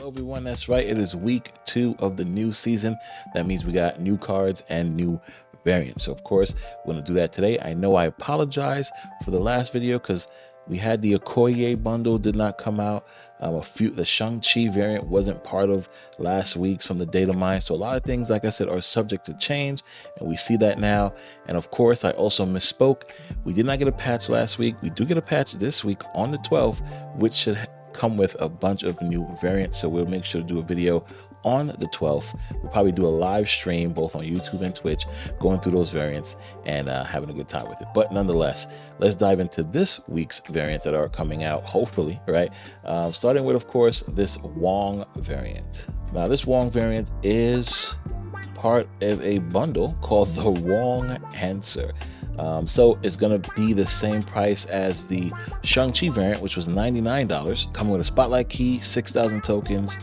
Hello everyone, that's right, it is week 2 of the new season. That means we got new cards and new variants. So of course, we're going to do that today. I know I apologize for the last video because we had the Okoye bundle did not come out. The Shang-Chi variant wasn't part of last week's from the data mine. So a lot of things, like I said, are subject to change, and we see that now. And of course, I also misspoke. We did not get a patch last week. We do get a patch this week on the 12th, which should come with a bunch of new variants. So we'll make sure to do a video on the 12th. We'll probably do a live stream both on YouTube and Twitch, going through those variants and having a good time with it. But nonetheless, let's dive into this week's variants that are coming out, hopefully, right? Starting with, of course, this Wong variant. Now, this Wong variant is part of a bundle called the Wong Answer. So it's going to be the same price as the Shang-Chi variant, which was $99, coming with a spotlight key, 6,000 tokens,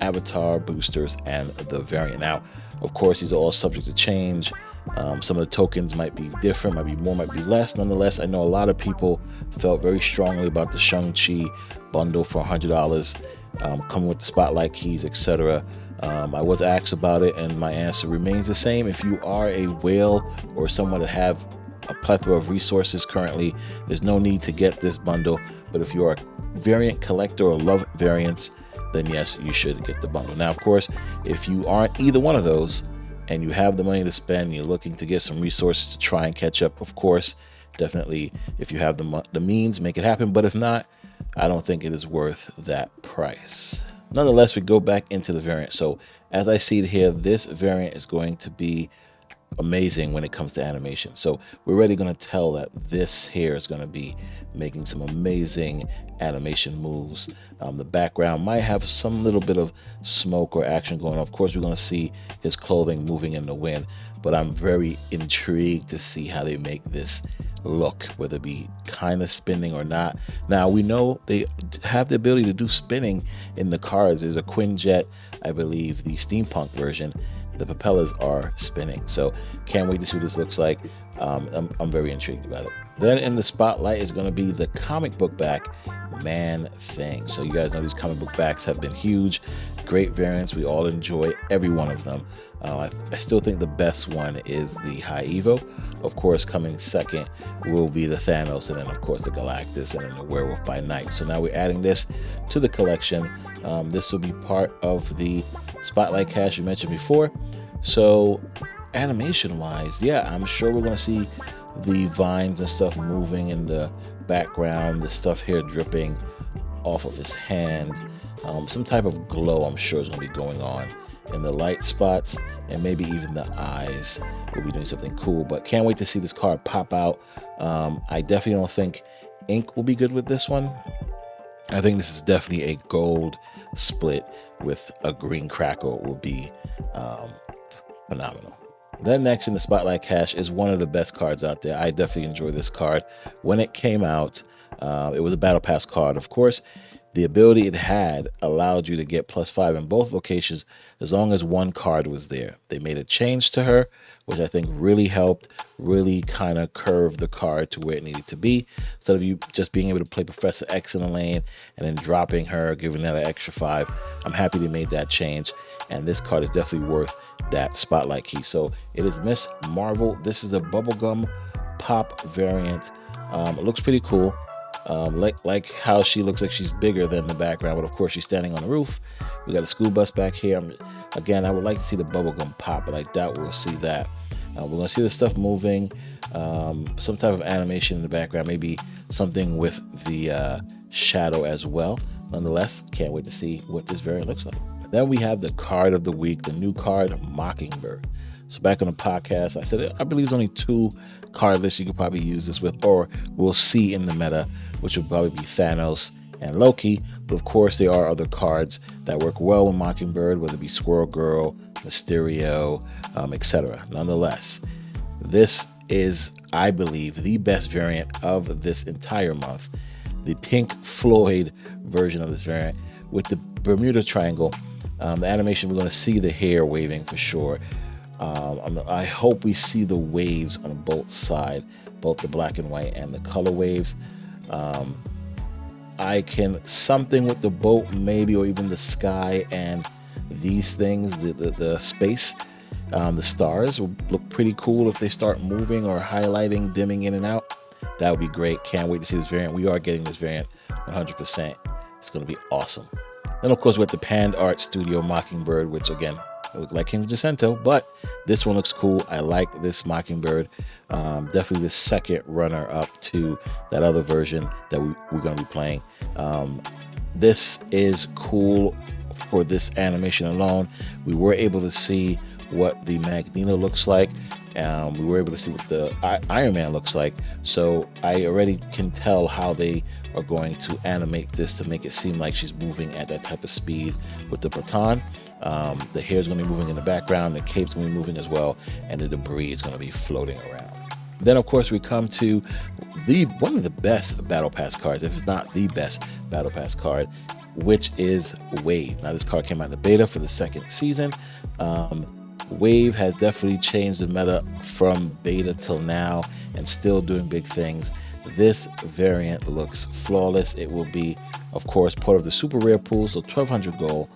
avatar boosters, and the variant. Now, of course, these are all subject to change. Some of the tokens might be different, might be more, might be less. Nonetheless, I know a lot of people felt very strongly about the Shang-Chi bundle for $100, coming with the spotlight keys, etc. I was asked about it, and my answer remains the same. If you are a whale or someone that have a plethora of resources currently, there's no need to get this bundle. But if you are a variant collector or love variants, then yes, you should get the bundle. Now, of course, if you aren't either one of those and you have the money to spend and you're looking to get some resources to try and catch up, of course, definitely, if you have the means, make it happen. But if not, I don't think it is worth that price. Nonetheless, we go back into the variant. So as I see it here, this variant is going to be amazing when it comes to animation. So we're already going to tell that this here is going to be making some amazing animation moves. The background might have some little bit of smoke or action going on. Of course, we're going to see his clothing moving in the wind, but I'm very intrigued to see how they make this look, whether it be kind of spinning or not. Now, we know they have the ability to do spinning in the cars. There's a Quinjet, I believe, the steampunk version. The propellers are spinning, so can't wait to see what this looks like. I'm very intrigued about it. Then in the spotlight is going to be the comic book back Man Thing. So you guys know these comic book backs have been huge, great variants. We all enjoy every one of them. I still think the best one is the High Evo. Of course, coming second will be the Thanos, and then of course the Galactus, and then the Werewolf by Night. So now we're adding this to the collection. This will be part of the spotlight cache you mentioned before. So animation wise, yeah, I'm sure we're going to see the vines and stuff moving in the background, the stuff here dripping off of his hand. Some type of glow, I'm sure, is going to be going on in the light spots, and maybe even the eyes will be doing something cool. But can't wait to see this card pop out. I definitely don't think ink will be good with this one. I think this is definitely a gold split with a green crackle will be phenomenal. Then next in the spotlight cache is one of the best cards out there. I definitely enjoy this card. When it came out, it was a battle pass card. Of course, the ability it had allowed you to get +5 in both locations as long as one card was there. They made a change to her, which I think really helped, really kind of curve the card to where it needed to be. Instead of you just being able to play Professor X in the lane and then dropping her, giving her an extra 5. I'm happy they made that change, and this card is definitely worth that spotlight key. So it is Miss Marvel. This is a bubblegum pop variant. It looks pretty cool. Like how she looks like she's bigger than the background, but of course she's standing on the roof. We got a school bus back here. Again, I would like to see the bubblegum pop, but I doubt we'll see that. We're going to see the stuff moving, some type of animation in the background, maybe something with the shadow as well. Nonetheless, can't wait to see what this variant looks like. Then we have the card of the week, the new card, Mockingbird. So back on the podcast, I said I believe there's only 2 card lists you could probably use this with, or we'll see in the meta, which will probably be Thanos and Loki. But of course, there are other cards that work well with Mockingbird, whether it be Squirrel Girl, Mysterio, etc. Nonetheless, this is, I believe, the best variant of this entire month. The Pink Floyd version of this variant with the Bermuda Triangle. The animation, we're going to see the hair waving for sure. I hope we see the waves on both sides, both the black and white and the color waves. I can something with the boat maybe, or even the sky and these things, the space, the stars would look pretty cool if they start moving or highlighting, dimming in and out. That would be great. Can't wait to see this variant. We are getting this variant 100%. It's going to be awesome. Then, of course, with the Panned Art Studio Mockingbird, which again, it looked like King Jacinto, but this one looks cool. I like this Mockingbird. Definitely the second runner up to that other version that we're going to be playing. This is cool for this animation alone. We were able to see what the Magneto looks like. We were able to see what the Iron Man looks like. So I already can tell how they are going to animate this to make it seem like she's moving at that type of speed with the baton. The hair is going to be moving in the background, the cape's going to be moving as well, and the debris is going to be floating around. Then, of course, we come to one of the best Battle Pass cards, if it's not the best Battle Pass card, which is Wave. Now, this card came out in the beta for the second season. Wave has definitely changed the meta from beta till now and still doing big things. This variant looks flawless. It will be, of course, part of the super rare pool, so 1200 gold.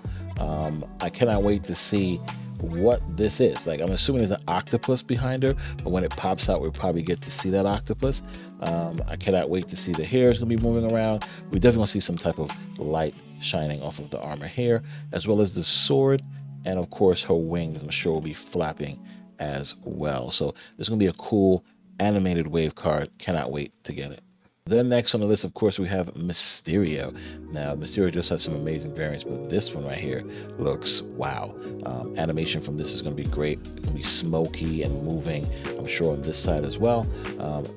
I cannot wait to see what this is. Like, I'm assuming there's an octopus behind her, but when it pops out, we'll probably get to see that octopus. I cannot wait to see the hair is going to be moving around. We definitely going to see some type of light shining off of the armor here, as well as the sword. And of course, her wings, I'm sure, will be flapping as well. So there's going to be a cool animated Wave card. Cannot wait to get it. Then next on the list, of course, we have Mysterio. Now, Mysterio just has some amazing variants, but this one right here looks wow. Animation from this is going to be great. It's going to be smoky and moving, I'm sure, on this side as well.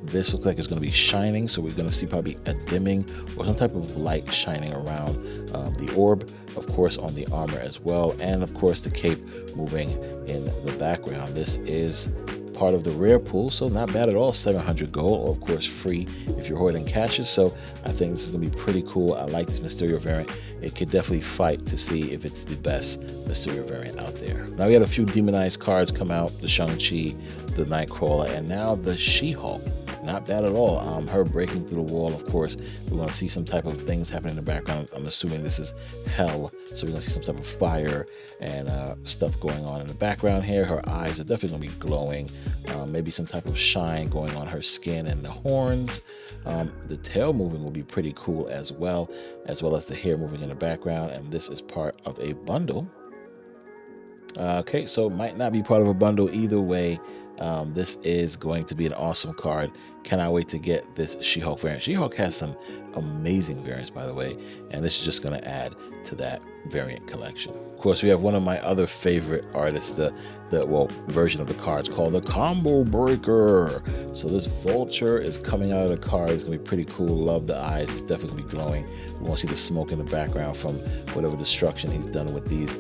This looks like it's going to be shining, so we're going to see probably a dimming or some type of light shining around the orb, of course, on the armor as well, and of course the cape moving in the background. This is part of the rare pool, so not bad at all. 700 gold, or of course free if you're hoarding caches. So I think this is gonna be pretty cool. I like this Mysterio variant. It could definitely fight to see if it's the best Mysterio variant out there. Now we had a few demonized cards come out: the Shang-Chi, the Nightcrawler, and now the She-Hulk. Not bad at all. Her breaking through the wall, of course. We're going to see some type of things happening in the background. I'm assuming this is hell, so we're going to see some type of fire and stuff going on in the background here. Her eyes are definitely going to be glowing. Maybe some type of shine going on her skin and the horns. The tail moving will be pretty cool as well as the hair moving in the background. And this is part of a bundle. Okay, so it might not be part of a bundle either way. This is going to be an awesome card. Cannot wait to get this She-Hulk variant. She-Hulk has some amazing variants, by the way, and this is just going to add to that variant collection. Of course, we have one of my other favorite artists, the version of the cards called the Combo Breaker. So this Vulture is coming out of the card. It's going to be pretty cool. Love the eyes. It's definitely going to be glowing. We want to see the smoke in the background from whatever destruction he's done with these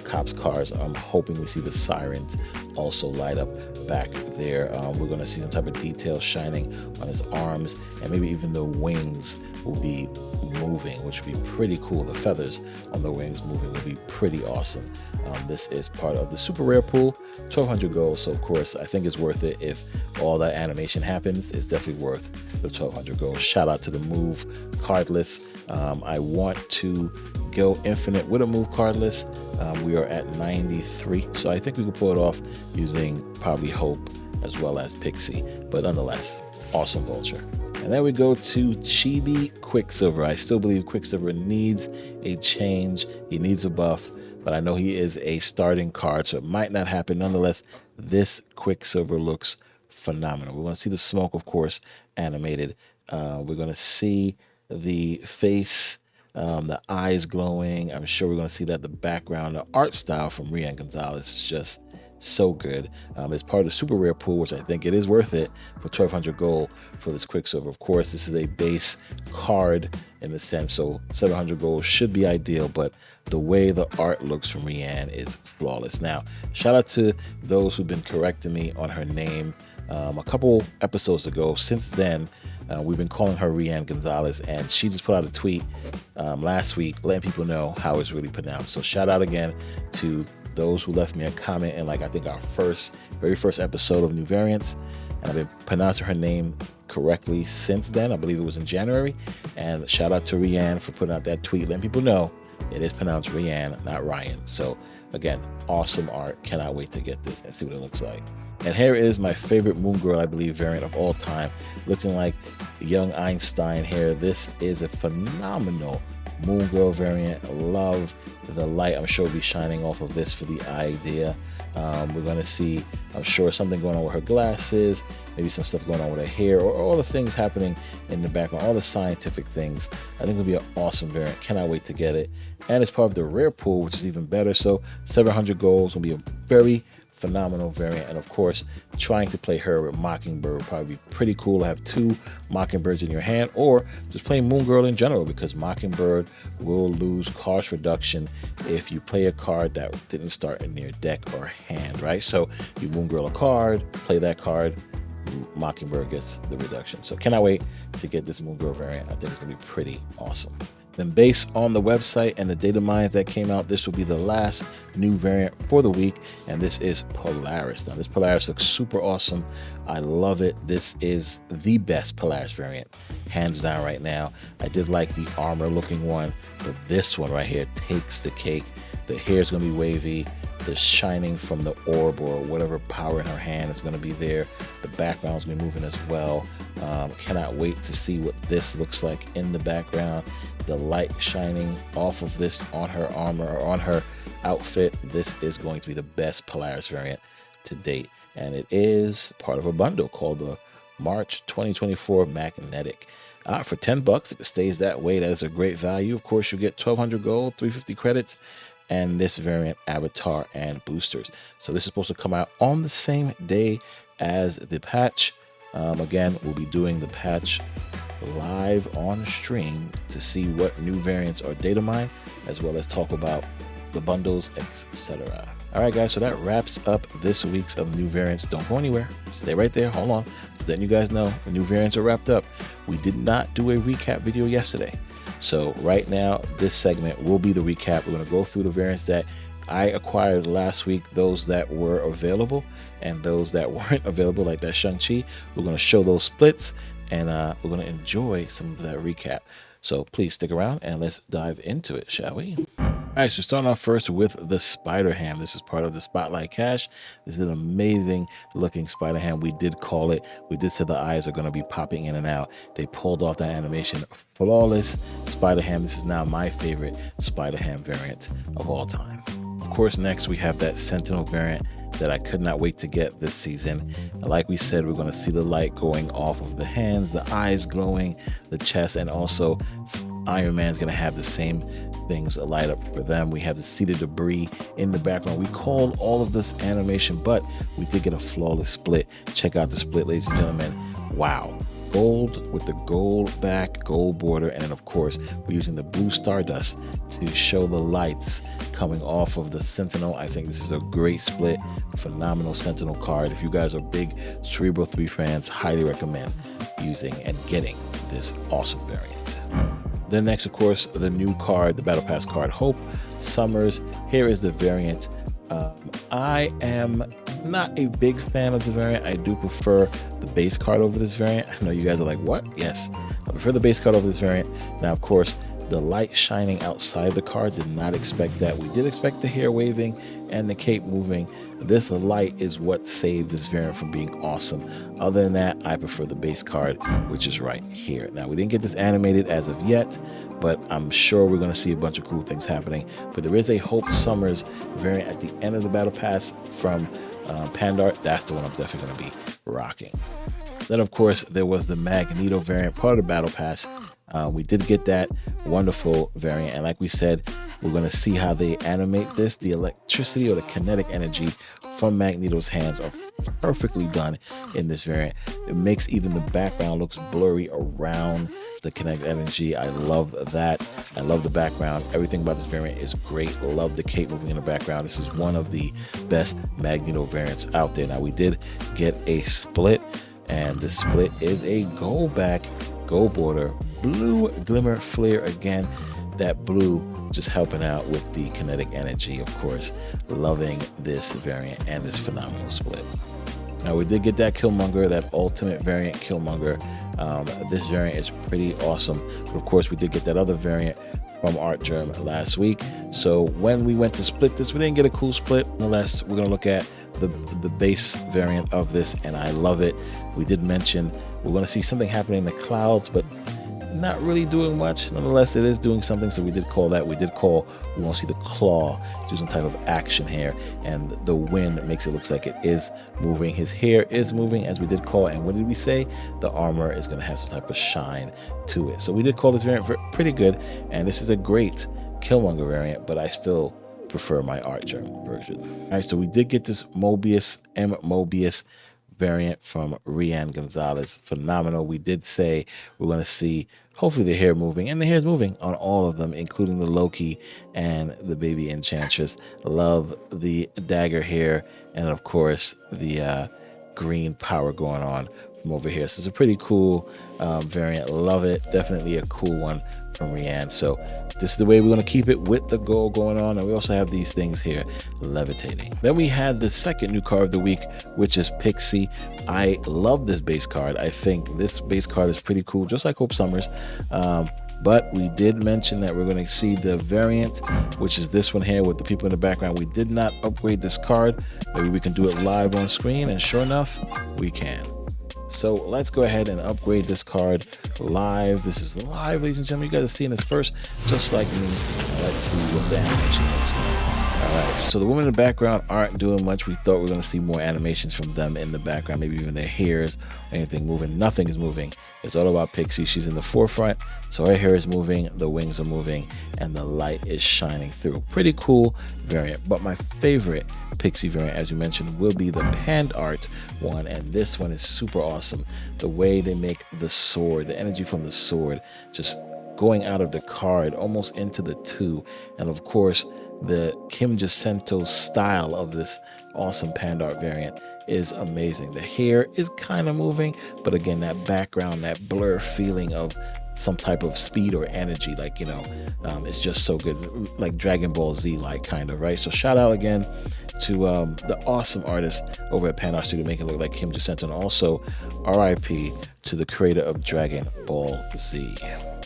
cops cars. I'm hoping we see the sirens also light up back there. We're going to see some type of detail shining on his arms, and maybe even the wings will be moving, which would be pretty cool. The feathers on the wings moving will be pretty awesome. This is part of the super rare pool, 1200 gold. So of course, I think it's worth it. If all that animation happens, it's definitely worth the 1200 gold. Shout out to the Move card list. I want to go infinite with a Move card list. We are at 93, so I think we can pull it off using probably Hope as well as Pixie, but nonetheless, awesome Vulture. And then we go to Chibi Quicksilver. I still believe Quicksilver needs a change. He needs a buff, but I know he is a starting card, so it might not happen. Nonetheless, this Quicksilver looks phenomenal. We're going to see the smoke, of course, animated. We're going to see the face, the eyes glowing. I'm sure we're going to see that the background, the art style from Rian Gonzalez is just so good. It's part of the super rare pool, which I think it is worth it for 1200 gold for this Quicksilver. Of course, this is a base card in the sense, so 700 gold should be ideal, but the way the art looks from Rian is flawless. Now, shout out to those who've been correcting me on her name a couple episodes ago. Since then, we've been calling her Rian Gonzalez, and she just put out a tweet last week letting people know how it's really pronounced. So shout out again to those who left me a comment in, like, I think our very first episode of New Variants, and I've been pronouncing her name correctly since then. I believe it was in January. And shout out to Rianne for putting out that tweet, letting people know it is pronounced Rianne, not Ryan. So again, awesome art. Cannot wait to get this and see what it looks like. And here is my favorite Moon Girl, I believe, variant of all time, looking like young Einstein here. This is a phenomenal Moon Girl variant. Love the light. I'm sure will be shining off of this for the idea. We're going to see, I'm sure, something going on with her glasses, maybe some stuff going on with her hair, or all the things happening in the background, all the scientific things. I think it'll be an awesome variant. Cannot wait to get it. And it's part of the rare pool, which is even better. So 700 golds will be a very phenomenal variant. And of course, trying to play her with Mockingbird would probably be pretty cool to have 2 Mockingbirds in your hand, or just playing Moon Girl in general, because Mockingbird will lose cost reduction if you play a card that didn't start in your deck or hand, right? So you Moon Girl a card, play that card, Mockingbird gets the reduction. So cannot wait to get this Moon Girl variant. I think it's gonna be pretty awesome. Then based on the website and the data mines that came out, this will be the last new variant for the week, and this is Polaris. Now this Polaris looks super awesome. I love it. This is the best Polaris variant, hands down right now. I did like the armor looking one, but this one right here takes the cake. The hair is going to be wavy. The shining from the orb or whatever power in her hand is going to be there. The background is going to be moving as well. Cannot wait to see what this looks like in the background. The light shining off of this on her armor or on her outfit. This is going to be the best Polaris variant to date. And it is part of a bundle called the March 2024 Magnetic. For 10 bucks, if it stays that way, that is a great value. Of course, you get 1,200 gold, 350 credits, and this variant avatar and boosters. So this is supposed to come out on the same day as the patch. Again, we'll be doing the patch live on stream to see what new variants are data mined, as well as talk about the bundles, etc. All right, guys, so that wraps up this week's of new variants. Don't go anywhere. Stay right there. Hold on. So then you guys know the new variants are wrapped up. We did not do a recap video yesterday. So right now, this segment will be the recap. We're going to go through the variants that I acquired last week, those that were available and those that weren't available, like that Shang-Chi. We're going to show those splits, and we're going to enjoy some of that recap. So please stick around and let's dive into it, shall we? All right, so starting off first with the Spider Ham. This is part of the Spotlight Cache. This is an amazing looking Spider Ham. We did call it. We did say the eyes are going to be popping in and out. They pulled off that animation. Flawless Spider Ham. This is now my favorite Spider Ham variant of all time. Of course, next we have that Sentinel variant that I could not wait to get this season. Like we said, we're going to see the light going off of the hands, the eyes glowing, the chest, and also Iron Man's going to have the same things light up for them. We have the seeded debris in the background. We called all of this animation, but we did get a flawless split. Check out the split, ladies and gentlemen. Wow. Gold with the gold back, gold border, and then of course we're using the blue stardust to show the lights coming off of the Sentinel. I think this is a great split, phenomenal Sentinel card. If you guys are big Cerebral 3 fans, highly recommend using and getting this awesome variant. Then next, of course, the new card, the Battle Pass card, Hope Summers. Here is the variant. I am not a big fan of the variant. I do prefer the base card over this variant. I know you guys are like, what? Yes, I prefer the base card over this variant. Now, of course, the light shining outside the card, did not expect that. We did expect the hair waving and the cape moving. This light is what saved this variant from being awesome. Other than that, I prefer the base card, which is right here. Now, we didn't get this animated as of yet, but I'm sure we're going to see a bunch of cool things happening. But there is a Hope Summers variant at the end of the Battle Pass from Pandart. That's the one I'm definitely going to be rocking. Then, of course, there was the Magneto variant, part of the Battle Pass. We did get that wonderful variant, and like we said, we're going to see how they animate this. The electricity or the kinetic energy from Magneto's hands are perfectly done in this variant. It makes even the background looks blurry around the kinetic energy. I love that. I love the background. Everything about this variant is great. Love the cape moving in the background. This is one of the best Magneto variants out there. Now, we did get a split, and the split is a gold back, gold border, blue glimmer flare again. That blue just helping out with the kinetic energy, of course. Loving this variant and this phenomenal split. Now we did get that Killmonger, that ultimate variant Killmonger. This variant is pretty awesome. But of course, we did get that other variant from Art Germ last week. So when we went to split this, we didn't get a cool split. Nonetheless, we're gonna look at the base variant of this, and I love it. We did mention we're gonna see something happening in the clouds, but not really doing much. Nonetheless, it is doing something, so we did call that. We want to see the claw do some type of action here, and the wind makes it look like it is moving. His hair is moving, as we did call, and what did we say? The armor is going to have some type of shine to it. So we did call this variant pretty good, and this is a great Killmonger variant, but I still prefer my Art Germ version. All right, so we did get this Mobius variant from Rian Gonzalez. Phenomenal. We did say we're going to see hopefully the hair moving, and the hair is moving on all of them, including the Loki and the baby Enchantress. Love the dagger hair, and of course the green power going on from over here. So it's a pretty cool variant. Love it. Definitely a cool one from Rian. So this is the way we're going to keep it with the gold going on. And we also have these things here levitating. Then we had the second new card of the week, which is Pixie. I love this base card. I think this base card is pretty cool, just like Hope Summers. But we did mention that we're going to see the variant, which is this one here with the people in the background. We did not upgrade this card. Maybe we can do it live on screen, and sure enough, we can. So let's go ahead and upgrade this card live. This is live, ladies and gentlemen. You guys are seeing this first, just like me. Let's see what the animation looks like. All right, so the women in the background aren't doing much. We thought we were going to see more animations from them in the background, maybe even their hairs, anything moving. Nothing is moving. It's all about Pixie. She's in the forefront, so her hair is moving, the wings are moving, and the light is shining through. Pretty cool variant, but my favorite Pixie variant, as you mentioned, will be the Pand Art one, and this one is super awesome. The way they make the sword, the energy from the sword, just going out of the card almost into the two, and of course, the Kim Jacinto style of this awesome Pand Art variant is amazing. The hair is kind of moving, but again, that background, that blur feeling of some type of speed or energy, like, you know, it's just so good, like Dragon Ball Z, like, kind of, right? So shout out again to the awesome artist over at Pand Art Studio, making it look like Kim Jacinto, and also RIP to the creator of Dragon Ball Z.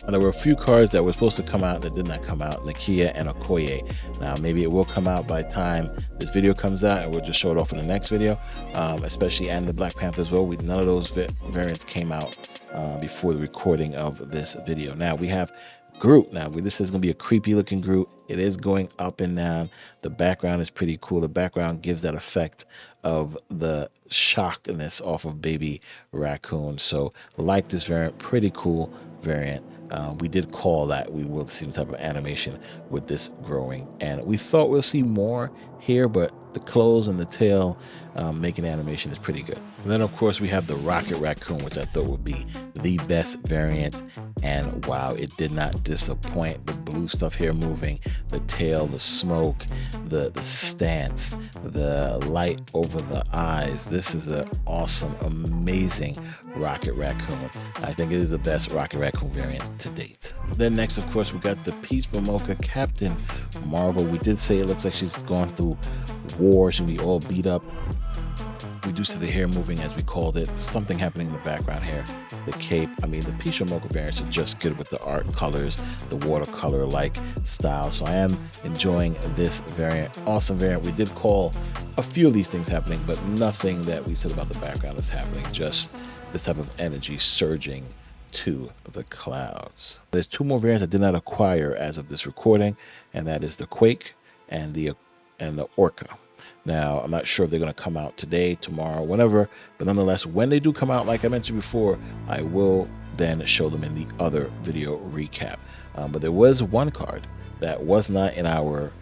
And there were a few cards that were supposed to come out that did not come out, Nakia and Okoye. Now, maybe it will come out by the time this video comes out, and we'll just show it off in the next video, especially and the Black Panther as well. None of those variants came out before the recording of this video. Now, we have Groot. Now, this is going to be a creepy looking Groot. It is going up and down. The background is pretty cool. The background gives that effect of the shockness off of Baby Raccoon. So, like this variant, pretty cool variant. We did call that we will see some type of animation with this growing, and we thought we'll see more here, but the clothes and the tail making animation is pretty good. And then of course we have the Rocket Raccoon, which I thought would be the best variant, and wow, it did not disappoint. The blue stuff here moving, the tail, the smoke, the stance, the light over the eyes. This is an awesome, amazing Rocket Raccoon. I think it is the best Rocket Raccoon variant to date. Then next, of course, we got the Peach Momoka Captain Marvel. We did say it looks like she's gone through war. She'll be all beat up. We do see the hair moving, as we called it. Something happening in the background here. The cape. I mean, the Peach Momoka variants are just good with the art colors, the watercolor-like style. So I am enjoying this variant. Awesome variant. We did call a few of these things happening, but nothing that we said about the background is happening. Just this type of energy surging to the clouds. There's two more variants I did not acquire as of this recording, and that is the Quake and the Orca. Now, I'm not sure if they're going to come out today, tomorrow, whenever, but nonetheless, when they do come out, like I mentioned before, I will then show them in the other video recap. But there was one card that was not in our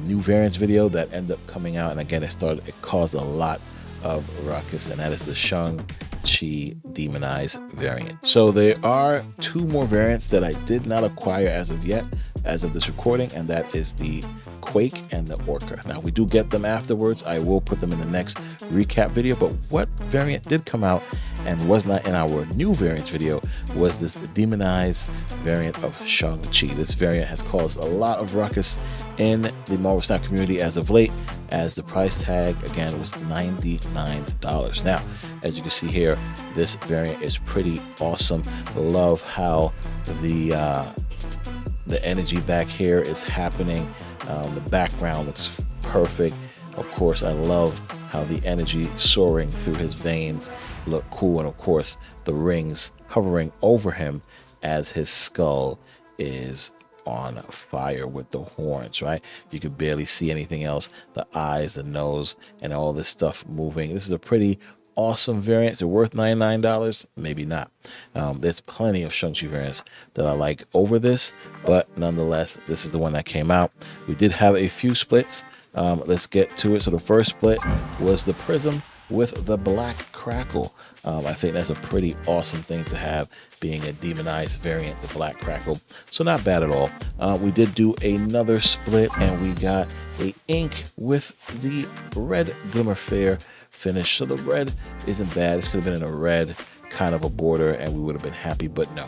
new variants video that ended up coming out, and again, it caused a lot of ruckus, and that is the Shang-Chi Demonized variant. So there are two more variants that I did not acquire as of yet, as of this recording, and that is the Quake and the Orca. Now, we do get them afterwards. I will put them in the next recap video, but what variant did come out and was not in our new variants video, was this demonized variant of Shang-Chi. This variant has caused a lot of ruckus in the Marvel Snap community as of late, as the price tag again was $99. Now, as you can see here, this variant is pretty awesome. Love how the energy back here is happening. The background looks perfect. Of course, I love how the energy soaring through his veins look cool, and of course the rings hovering over him as his skull is on fire with the horns, right? You can barely see anything else, the eyes, the nose, and all this stuff moving. This is a pretty awesome variant. Is it worth $99? Maybe not. There's plenty of Shang-Chi variants that I like over this, but nonetheless, this is the one that came out. We did have a few splits. Let's get to it. So the first split was the Prism with the Black Crackle. I think that's a pretty awesome thing to have, being a demonized variant, the Black Crackle. So not bad at all. We did do another split, and we got a ink with the red Glimmer Fair finish. So the red isn't bad. This could have been in a red kind of a border, and we would have been happy, but no.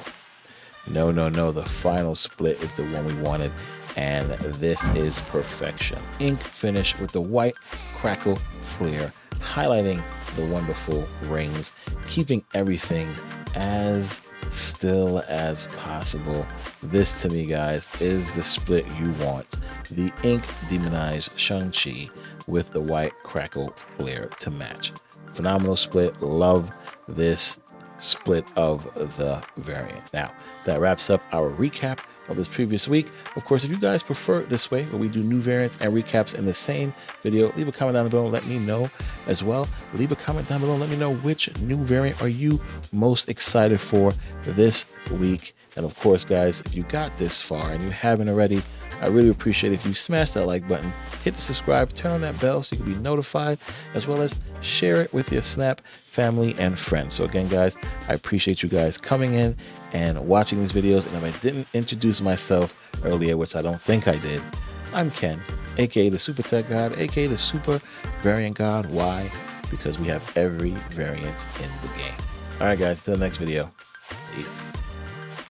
The final split is the one we wanted, and this is perfection. Ink finish with the white crackle flare, highlighting the wonderful rings, keeping everything as still as possible. This, to me, guys, is the split you want. The ink demonized Shang-Chi with the white crackle flare to match. Phenomenal split. Love this split of the variant. Now, that wraps up our recap of this previous week. Of course, if you guys prefer it this way, where we do new variants and recaps in the same video, leave a comment down below and let me know as well. Leave a comment down below and let me know which new variant are you most excited for this week. And of course, guys, if you got this far and you haven't already, I really appreciate if you smash that like button, hit the subscribe, turn on that bell so you can be notified, as well as share it with your Snap family and friends. So again, guys, I appreciate you guys coming in and watching these videos. And if I didn't introduce myself earlier, which I don't think I did, I'm Ken, aka the SuperTechGod, aka the Super Variant God. Why? Because we have every variant in the game. All right, guys, till the next video. Peace.